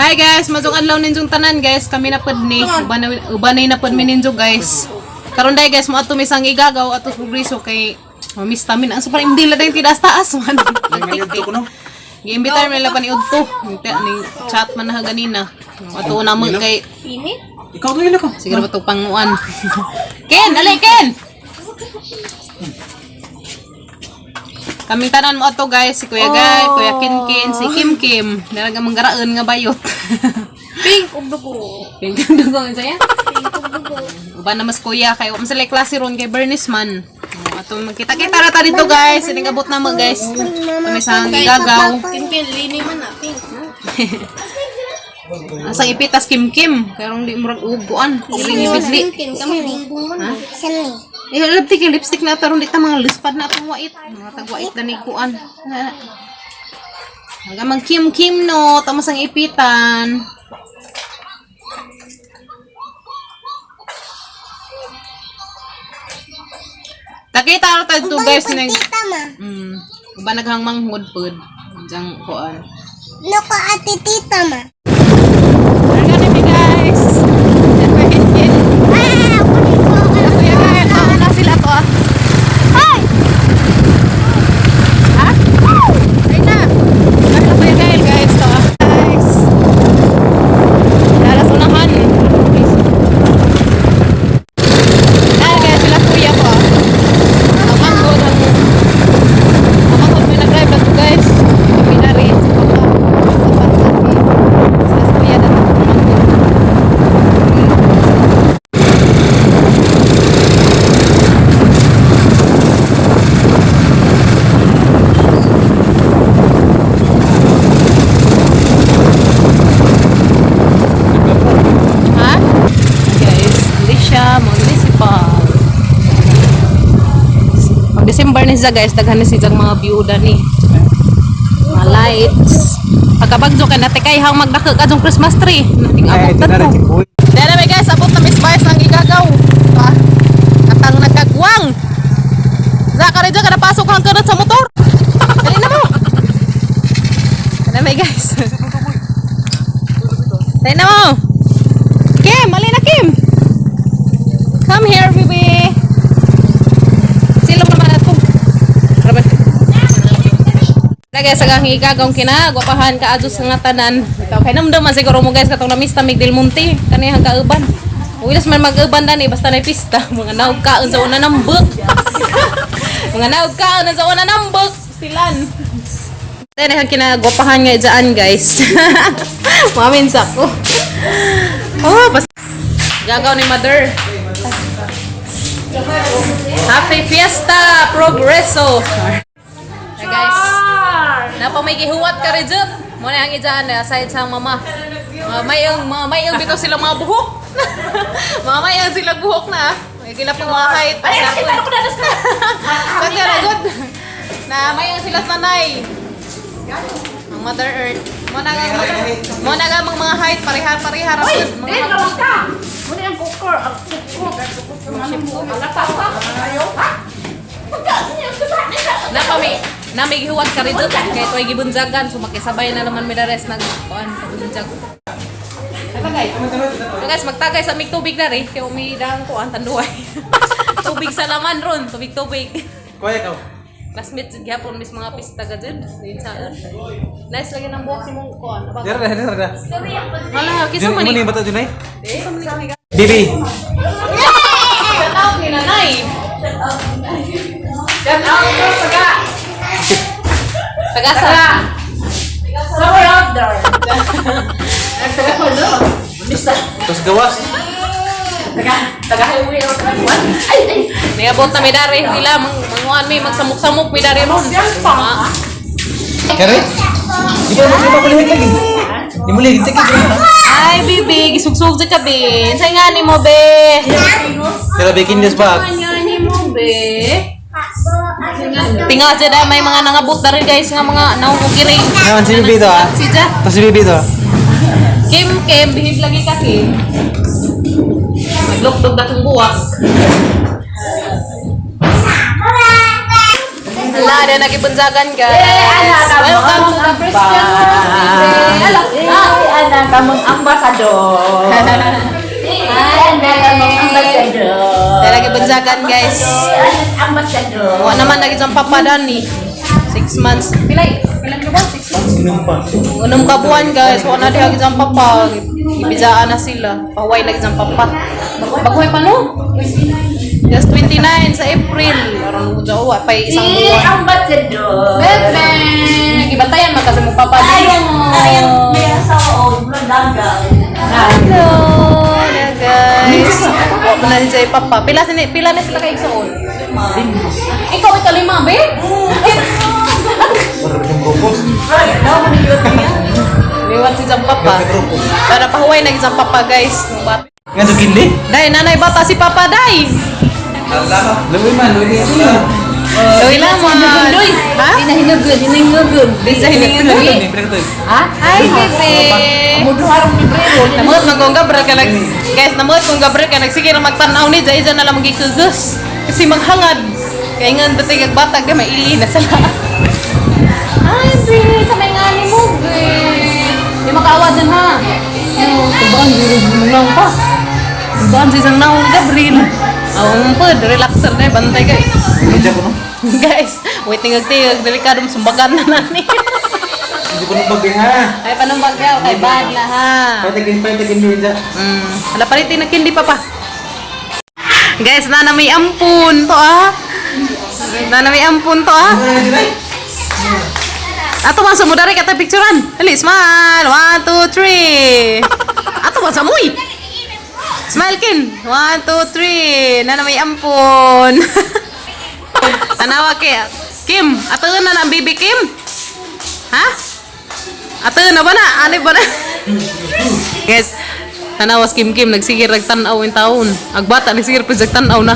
Hi guys, masong adlaw ninjong tanan guys. Kami na pod ni ubanay na pod mi ninjo guys. Karon day guys, mo ato misang igagaw ato progreso kay mamis tamin ang super imdila day tidas taas man. Gi-imbitar mi la pa ni udto. Ni chat man na ganina. Ato na mo kay ikaw gayla ka. Sige ba to panguan. Ken, dali Ken. Kaming tanan mo ato guys, si Kuya Guy, Kuya Kinkin, si Kim Kim. Dalaga manggaraon nga bayot. Pink ug dugo. Pink ug dugo ang saya. Pink ug dugo. Uban na mas kuya kay um sila klase ron kay Bernice man. Ato magkita-kita ra ta dito guys, ining abot na mo guys. Kami sang gigagaw. Kinkin lini man na pink. Asang ipitas Kim Kim, karong di murag uguan. Iring ibidli. Kinkin kami bingbong man. Eh, lipstick na tarong di ta mga lispad na atong wait. Mga tagwait na ni kuan. Hanggang mang Kim Kim no, tamas ang ipitan. Takita ra ta dito guys ning. Uban naghang manghud pod. Jang kuan. Loko ati tita ma. Gani mi guys. Napahit-hit. Sila to ah. Hoy! Ha? Ay na. Ay na Kuya Gael guys to ah. Guys. Dalas unahan. Dahil guys sila kuya ko ah. Amanggod may nag-drive lang to guys. Kami na rin. Sila kuya na to. December ni siya guys, daghan ni siya mga byuda ni. Mga lights. Pagkabagjo ka natin kay hang magdako ka jong Christmas tree. Nating abot na to. Dere may guys, abot na Miss Vice ang igagaw. Atang nagkagwang. Za ka rin dyan, kada pasok hang kanot sa motor. Dali na mo. Dere may guys. Dali na mo. Kim, mali na Kim. Come here, baby. Guys, agang igagawng kinagwapahan ka adto sa nga tanan. Ikaw kay namdaman siguro mo guys katong namista mig Del Monte kaniyang kauban. Uwilas man mag-uban dani basta na pista, mga naog kaon sa una nambok. Mga naog kaon sa una nambok silan. Dene ang kinagwapahan nga dyan guys. Maminsa ko. Oh, basta gagaw ni mother. Happy Fiesta Progreso. Hey guys. Napa may gihuwat ka rin dyan. Muna ang idaan aside sa mama. Mayang bitaw sila mga buhok. Mayang sila buhok na. May gila pong mga height. Ay, kita ko dadas ka. Kaya na good. Na mayang sila sanay. Ang Mother Earth. Muna nga mga height. Parihar-parihar. Uy, din kawag ka. Muna ang cooker. Ang cooker. Alata ka. Ayaw. Ha? May gihuwat ka rin dyan kaya ito ay gibunjagan so makisabay na naman may dares ng bunjag. So guys, magtagay sa mig tubig na rin kaya umidang kuan tanduay. Tubig sa laman ron, tubig. Kuya ikaw. Classmates gyapon mis mga pista ka dyan. Nice lagi ng buhok si mong kuan. Dira. Hala, kisa man Ini bata dunay? eh. Bibi. Shout out ni nanay. Shout out ko saga. Tagasa. Somewhere out there. Terus gawas. Taga-highway or what? Ay. Niabot na may dari. Hila, manguan may magsamok-samok may dari ron. Kere? Di ba malihit lagi? Di mo lihit lagi. Ay, bibi, gisugsug sa kabin. Say nga ni mo, be. Kaya bikin this bag. Nga ni mo, be. Tingnan siya dahil may mga nangabot na rin guys nga mga naukukiring. Naman si Bibi to ah. Si Ja. Tapos si Bibi to. Kim, bihig lagi ka Kim. Maglukdog na kong buwak. Na, ada nagibunzagan guys. Welcome to the Christian world. Anak kamu ambasador. Anak kamu ambasador. Ada nagibunzagan guys. Ambasador. Wala naman lagi sa papa Dani. 6 months. Pilay ka ba? 6 months? Unong ka buwan guys. Wala na lagi sa papa. Ibizaan na sila. Pahuway lagi sa papa. Baguhay pa no? Just 29 sa April. Parang ujawa pa isang buwan. Ambasador. Bebe! Nagibatayan man kasi mo papa Dani. May asawa. Bulan dagal. Hello na guys. Wala na din sa papa. Pila na sila kayo sa all? Ikaw ikalima, be? Liwat si Jang Papa. Para pahuway na isang Papa, guys. Nga to kindi? Day, nanay bata si Papa, day. Luwi man. Loy laman. Ha? Hinahingagod. Di sa hinahingagod. Ha? Hi, bebe. Muduharong ni Brero. Namuot man kong Gabriel ka guys, namuot kong Gabriel ka nagsige na magtanaw ni Jay na lang magikugus. Kasi maghangad. Kaya nga batay kag bata ka maili na sila. Ay, bebe, kamay nga ni mo, bebe. Di makaawad din ha. Tubaan, di lang pa. Tubaan sa isang naong Gabriel. Ang pod, relaxer na, bantay ka. Hindi ko no? Guys, wait tingag delikadong sumbagan na nani. Hindi ko nagbagay ha. Ay, panumbag daw, kay bad na ha. Pwede kindi dyan. Hala palitin na kindi pa pa. Guys, na may ampun to ah. Na may ampun to ah. Ato man sa mudari kata picturean. Dali, smile. 1, 2, 3. Ato man sa muy. Smile kin. 1, 2, 3. Na may ampun. Tanawa kay Kim. Ato na ang baby Kim. Ha? Ato na ba na? Ano ba na? Guys, tanawas Kim nagsigir nagtanaw in taon. Agbata nagsigir pa nagtanaw na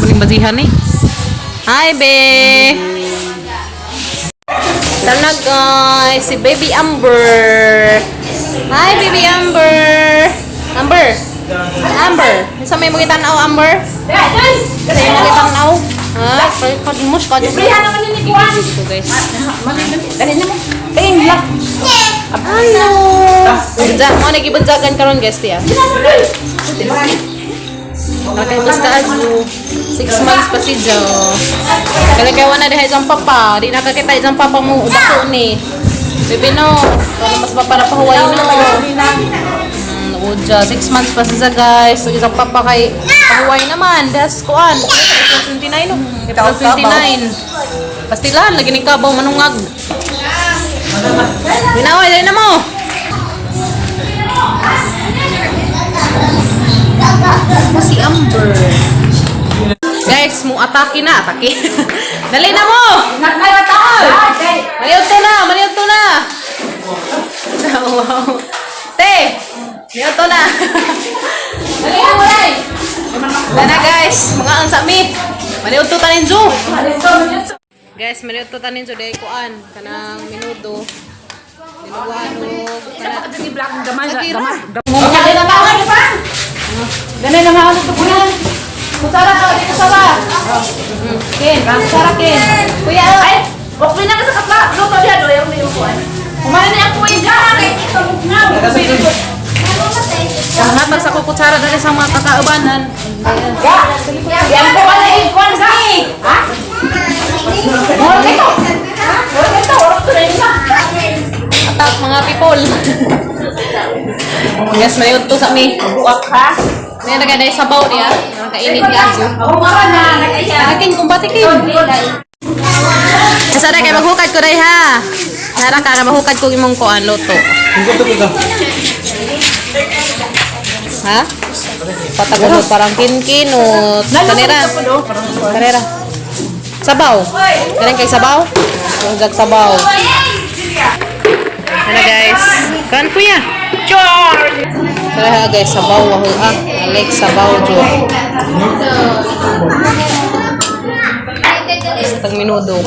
maling bazihan eh. Hi be. Tana guys, si Baby Amber. Hi Baby Amber. Amber. Sa may mga tanaw Amber? Sa may mga tanaw? Ha? Pag-mus ka dyan. Ito guys. Dali na mo. Tingla. Hello. Bunja, mo nagibunjagan karon guys tiya. Nakay ka azu 6 months pa si Jo. Kaya wala na isang papa, di nakakita isang papa mo udato ni. Bebe no, para mas para pahuway no. Uja 6 months pa siya guys. So isang papa kay pahuway naman. Das kuan. 29 no. 29. Pastilan lagi ni kabaw manungag. Binaway dai na mo. Si Amber. Guys, mo atake na, atake. Dali na mo. Maliot to na. Wow. Te, maliot to na. Dali na mo dai. Dana guys, mga ang sami. Maliot to tanin jo. Guys, maliot to tanin jo dai kuan kanang minuto. Dinuguanog kana Ni black gamay. Mumukha na ba? Ganun na mga ito bulan. Kutsara ka, dito sara. Ken, kutsara Ken. Kuya, Ay, okay na ka sa kapla. Luto diya do yung upuan. Kumain na yung kuya diya. Kay ito nga. hatag sa kutsara dali sa mga kakaubanan. Yan ko wala ikon sa. Ha? Moro dito. Moro dito. Orok to rin na. Atak mga people. Yes, may udto sa mi. Buwak ha. May nagay sabaw niya. Nakainit ni Azu. Ako mara na. Nagaya. Akin kung batikin. Sada kay maghukad ko dai ha. Nara ka na mahukad ko imong kuan loto. Ha? Patagulot parang kinkinot. Kanera. Sabaw. Kanang kay sabaw? Tungag sabaw. Ano guys? Kan kuya? Char! Tara guys, sabaw wahu Alex sabaw jo. Tag minudo.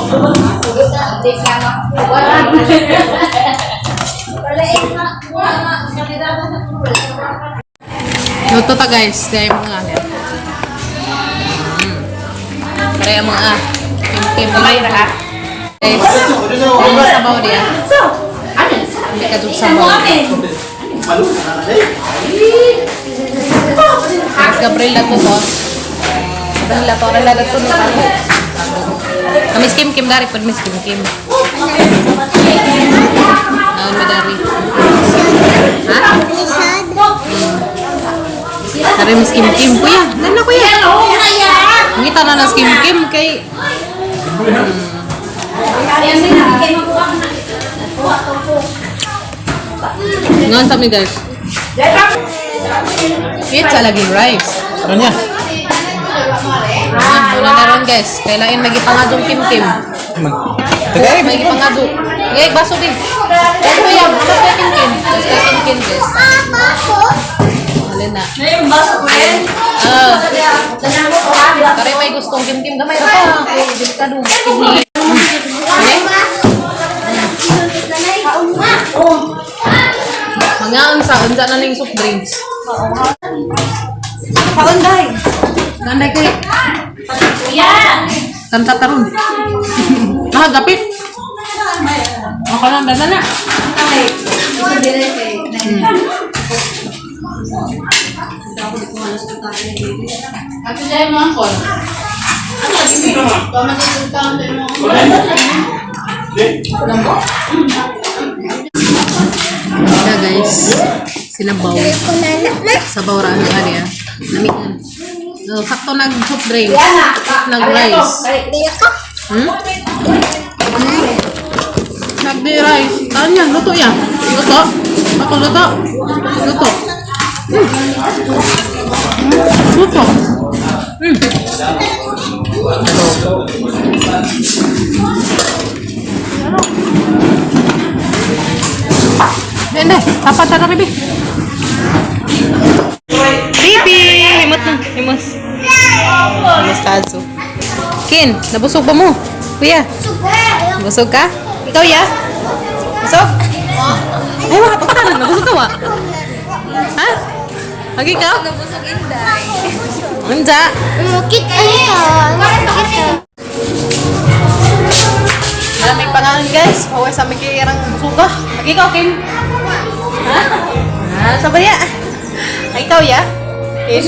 Luto ta guys, dahil mga Kaya mga kim-kim Kamay ra ha. Guys, yung sabaw dia. Hindi ka dun sabaw. Mas Gabriela to to. Gabriela to. Gabriela to no tago. Kamis Kim dari pud Miss Kim. Naon madari. Ha? Dari Miss Kim kuya. Ganda kuya. Ngita na nas Kim kay ngon sa mi guys. Pizza lagi rice. Ano niya? Wala na ron guys. Kailangan magipangadong Kim. Tagay. May gipangado. Ngay baso din. Guys kuya, baso kay Kim. Guys kay Kim guys. Alin na. Kare may gustong Kim gamay ra pa. Delikado. Mga unsa na ning soft drinks. Paunday. Ganday kay Kuya. kanta taron. Gapit. Ako lang na. Ako dahil mo ang kon. Ano lagi mo? Tama sa sultan mo. Lambo? Yeah guys, sinabaw. Sabaw ra ang area. Namikan. Sakto nag soft drink. Nag rice. Nagdi rice. Taan yan, luto yan. Luto. Ako luto. Luto. Luto. Hindi, tapat na Bibi. Bibi! Himot na, himos. Himos kaso. Kin, nabusog ba mo? Kuya? Busog ka? Ikaw ya? Busog? Ay, wala pa ka. Nabusog ka wa? Ha? Lagi ka? Nabusog inday. Anja? Mukit Maraming pangalan guys. Paway sa amin kaya irang busuga. Lagi ka, Kim? Ha? Sabay ya? Ay, ikaw ya? Kim?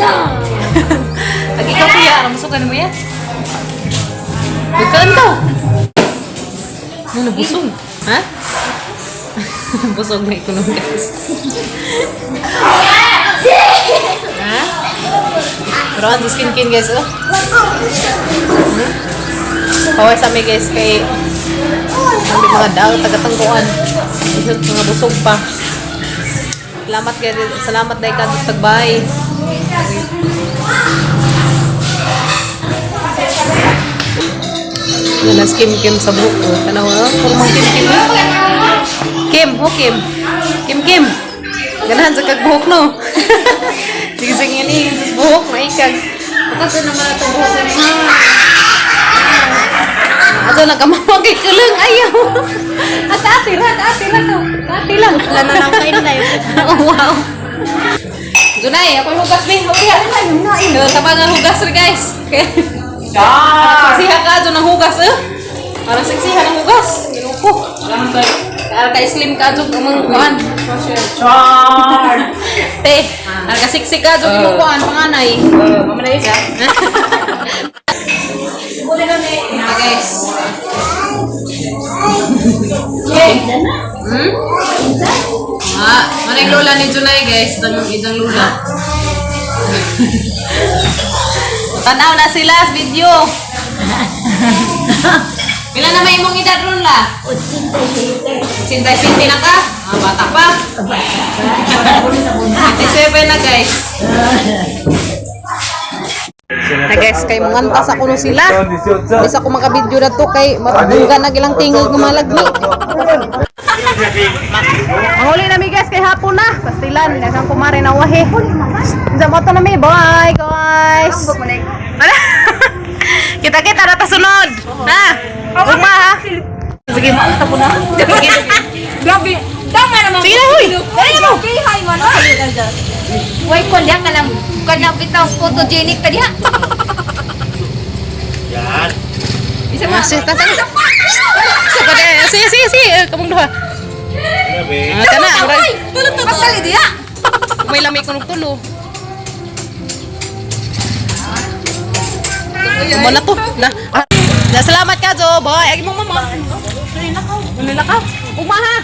Lagi ka kuya. Anong busugan mo ya? Bukan kau. Mana busog? Ha? Busog na ikunom guys. Ha? Pero ang skin guys oh. Kaway sa amin guys kay ang mga daw tagatangkuan. Isot mga busog pa. Salamat guys. Salamat dahil ka sa tagbay. Nanas Kim sa buko. Tanaw no? Kurmang Kim. Kim. Ganahan sa kagbuhok no. Sige yan sa buhok maikag. Ako naman ito buhok mo. Ato nakamamagay ka lang ayaw. At ati lang to. Ati lang. Wala na lang kain na yun. Oh wow. Dunay, ako hugas ni. Tabangan hugas rin guys. Siha ka dyan ng hugas eh. Parang seksihan ng hugas. Ginuko. Parang ka-slim ka dyan ng kuhan. Te, parang ka-siksi ka dyan ng kuhan. Panganay. Mamanay siya. Mga guys. Mana yung lola ni Junay guys. Idang lola. Tanaw na sila sa video. Pila na may imong edad ron la? 87 na ka? Bata pa. 87 na guys. Na guys, kay mangantas ako no sila. Bisa ko makabidyo na to kay matungga na gilang tingog ng malagmi. Manghuli na mi guys kay hapon na. Pastilan, nasang kumare na wahe. Sa moto na mi, bye guys. Kita-kita na tasunod. Ha? Ugma ha? Sige, maanta po na. Grabe. Tama naman. Sige na, huy. Dali mo. Hi, man. Wait, kon diyan ka lang. Kan na bitaw photogenic ka diha. Yan. Masih tatang. Sige. Kamong duha. Kana, murag. Pagkali dia. May lami ko tulo. Mo na to. Salamat ka, Jo. Boy, agi mo mama. Nilakaw. Umaha.